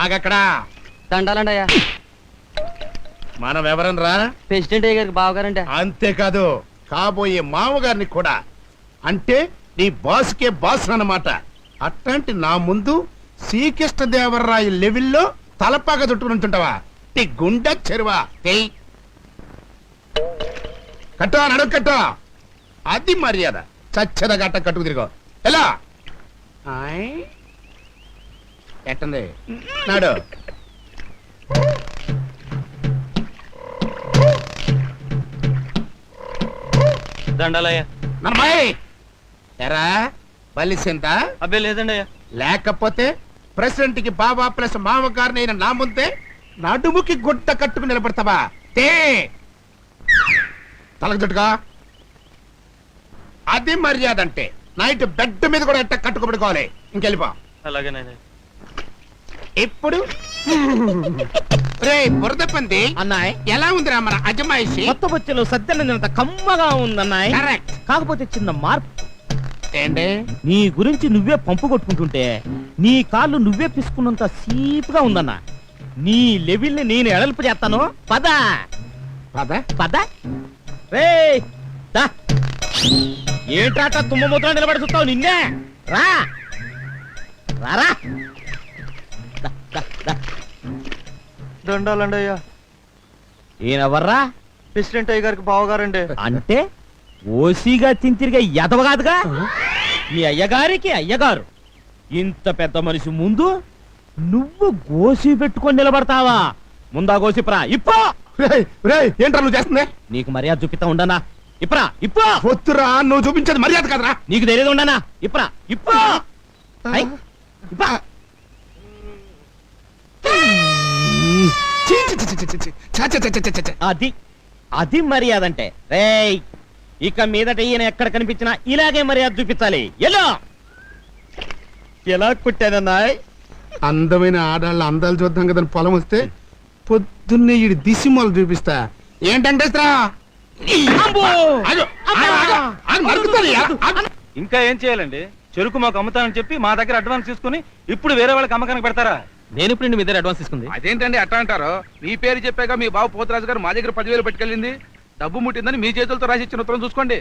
ఆగక్కడా దండాలండి అయ్యా. మనం ఎవరనరా? ప్రెసిడెంట్ అయ్య గారికి బావగారండి. అంతేకాదు కాబోయే మామగారిని కూడా. అంటే నీ బాస్కే బాస్ అన్నమాట. అట్లాంటి నా ముందు శ్రీకృష్ణదేవరాయ లెవెల్లో తలపాక చుట్టుకుంటుంటావా? నీ గుండె చెరువా కట్టా నడుగు కట్టా. అది మర్యాద. చచ్చద గట్ట కట్టుకు తిరుగు. ఎలా ఎట్టంది నాడు? దండాలయ్యా. నర్మాయ్ ఎరా బలిసింత? అబ్బే లేదండి అయ్యా. లేకపోతే ప్రెసిడెంట్ కి బాబా ప్లస్ మామగారిని అయిన నా ముందే నడుముకి గుడ్డ కట్టుకుని నిలబడతావా? తే తలకు చుట్టుగా. అది మర్యాద అంటే. నైట్ బెడ్ మీద కూడా ఎట్ట కట్టుకోబడుకోవాలి. ఇంకెళ్ళిపో. అలాగేనండి. ఇప్పుడు రే బురద పంది అన్నాయ్ ఎలా ఉందిరా మన అజమాయిషి? కొత్త బొచ్చలు సద్దెనంత కమ్మగా ఉందన్నాయ్. కరెక్ట్. కాకపోతే చిన్న మార్పు. ఏంటి? నీ గురించి నువ్వే పంపు కొట్టుకుంటుంటే నీ కాళ్ళు నువ్వే పిసుకున్నంత సీపుగా ఉందన్నా. నీ లెవెల్ ని నేను ఎడల్పు చేస్తాను. పద పద పద. రే ఏంట్రాట తుమ్మ మూత్రం నిలబడి చూస్తావు? నిన్నే రా రారా. దండాలండి అయ్యా. ఈయనెవర్రా? ప్రెసిడెంట్ అయ్య గారికి బావగారండి. అంటే ఓసీగా తింతిరిగా ఎదవగాదుగా. మీ అయ్యగారికి అయ్యగారు. ఇంత పెద్ద మనిషి ముందు నువ్వు గోసి పెట్టుకొని నిలబడతావా? ముందా గోసిప్రా ఇప్పో. ఏంట్రా నువ్వు చేస్తుంది? నీకు మర్యాద చూపిస్తా ఉండనా? ఇప్రా ఇప్పో. వద్దురా, నువ్వు చూపించేది మర్యాద కదరా. నీకు తెలియదు ఉండనా? ఇప్రా ఇప్పో. ఇప్పా. అది అది మర్యాద అంటే. రేయ్ ఇక మీదట ఈయన ఎక్కడ కనిపించినా ఇలాగే మర్యాద చూపించాలి. ఎలా ఎలా కుట్టానన్నాయ్? అందమైన ఆడాళ్ళ అందాలు చూద్దాం కదా పొలం వస్తే పొద్దున్నే ఈ దిశమలు చూపిస్తా. ఏంటంటే ఇంకా ఏం చేయాలండి? చెరుకు మాకు అమ్ముతానని చెప్పి మా దగ్గర అడ్వాన్స్ తీసుకుని ఇప్పుడు వేరే వాళ్ళకి అమ్మకానికి పెడతారా? నేను ఇప్పుడు మీ దగ్గర అడ్వాన్స్ తీసుకుంది. అదేంటండి అట్లా అంటారు? మీ పేరు చెప్పాక మీ బాబు పోతరాజు గారు మా దగ్గర 10,000 పెట్టుకెళ్ళింది. డబ్బు ముట్టిందని మీ చేతులతో రాసి ఇచ్చిన ఉత్తరం చూసుకోండి.